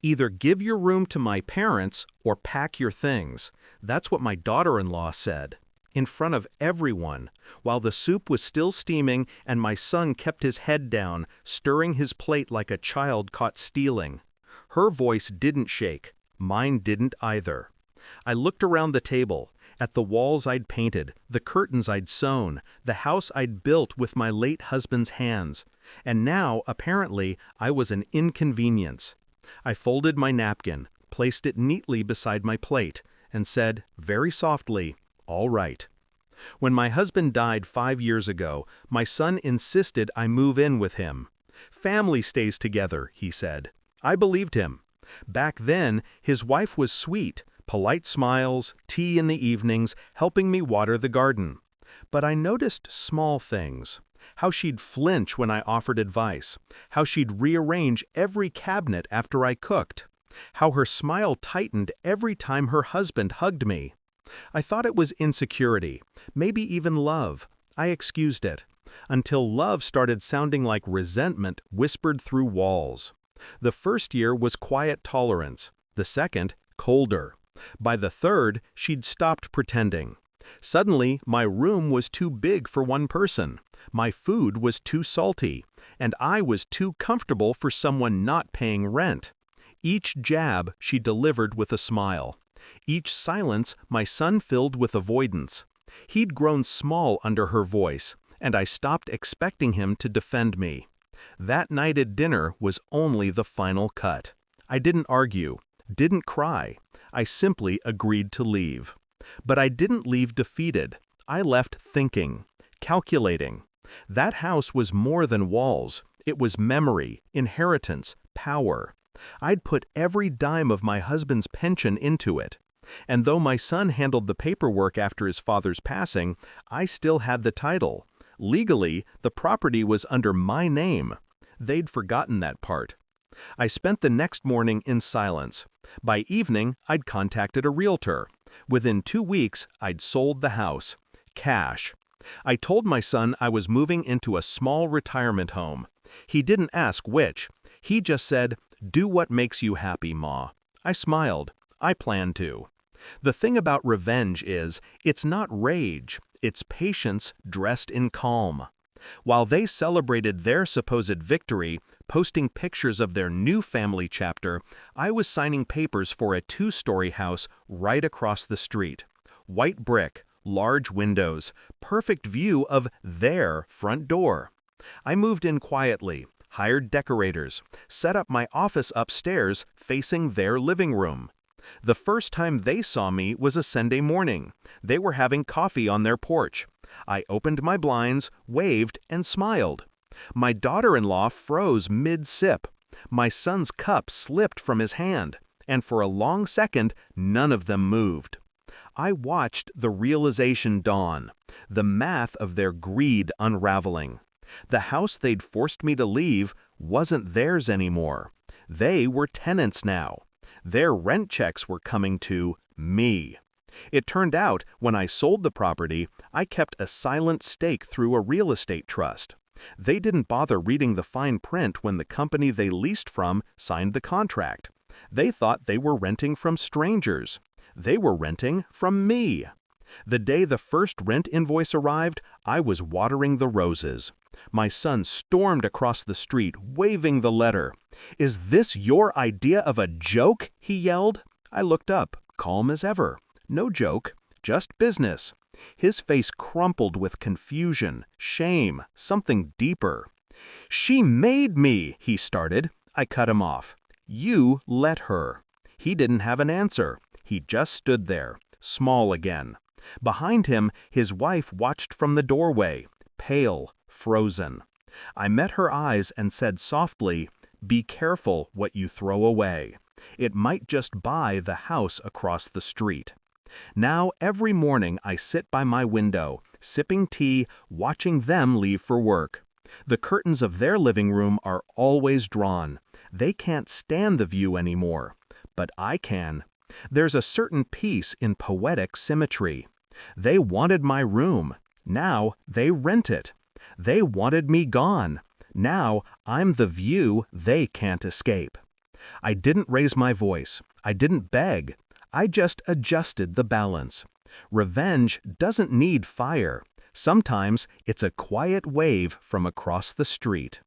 Either give your room to my parents or pack your things. That's what my daughter-in-law said. In front of everyone, while the soup was still steaming and my son kept his head down, stirring his plate like a child caught stealing. Her voice didn't shake. Mine didn't either. I looked around the table, at the walls I'd painted, the curtains I'd sewn, the house I'd built with my late husband's hands. And now, apparently, I was an inconvenience. I folded my napkin, placed it neatly beside my plate, and said, very softly, "All right." When my husband died 5 years ago, my son insisted I move in with him. "Family stays together," he said. I believed him. Back then, his wife was sweet, polite smiles, tea in the evenings, helping me water the garden. But I noticed small things. How she'd flinch when I offered advice. How she'd rearrange every cabinet after I cooked. How her smile tightened every time her husband hugged me. I thought it was insecurity, maybe even love. I excused it, until love started sounding like resentment whispered through walls. The first year was quiet tolerance, the second, colder. By the third, she'd stopped pretending. Suddenly, my room was too big for one person. My food was too salty, and I was too comfortable for someone not paying rent. Each jab she delivered with a smile. Each silence my son filled with avoidance. He'd grown small under her voice, and I stopped expecting him to defend me. That night at dinner was only the final cut. I didn't argue, didn't cry. I simply agreed to leave. But I didn't leave defeated. I left thinking, calculating. That house was more than walls. It was memory, inheritance, power. I'd put every dime of my husband's pension into it. And though my son handled the paperwork after his father's passing, I still had the title. Legally, the property was under my name. They'd forgotten that part. I spent the next morning in silence. By evening, I'd contacted a realtor. Within 2 weeks, I'd sold the house. Cash. I told my son I was moving into a small retirement home. He didn't ask which. He just said, "Do what makes you happy, Ma." I smiled. I planned to. The thing about revenge is, it's not rage, it's patience dressed in calm. While they celebrated their supposed victory, posting pictures of their new family chapter, I was signing papers for a 2-story house right across the street. White brick, large windows, perfect view of their front door. I moved in quietly, hired decorators, set up my office upstairs facing their living room. The first time they saw me was a Sunday morning. They were having coffee on their porch. I opened my blinds, waved, and smiled. My daughter-in-law froze mid-sip. My son's cup slipped from his hand, and for a long second, none of them moved. I watched the realization dawn, the math of their greed unraveling. The house they'd forced me to leave wasn't theirs anymore. They were tenants now. Their rent checks were coming to me. It turned out, when I sold the property, I kept a silent stake through a real estate trust. They didn't bother reading the fine print when the company they leased from signed the contract. They thought they were renting from strangers. They were renting from me. The day the first rent invoice arrived, I was watering the roses. My son stormed across the street, waving the letter. "Is this your idea of a joke?" he yelled. I looked up, calm as ever. No joke, just business. His face crumpled with confusion, shame, something deeper. "She made me," he started. I cut him off. "You let her." He didn't have an answer. He just stood there, small again. Behind him, his wife watched from the doorway, pale, frozen. I met her eyes and said softly, "Be careful what you throw away. It might just buy the house across the street." Now every morning I sit by my window, sipping tea, watching them leave for work. The curtains of their living room are always drawn. They can't stand the view anymore. But I can. There's a certain peace in poetic symmetry. They wanted my room. Now they rent it. They wanted me gone. Now I'm the view they can't escape. I didn't raise my voice. I didn't beg. I just adjusted the balance. Revenge doesn't need fire. Sometimes it's a quiet wave from across the street.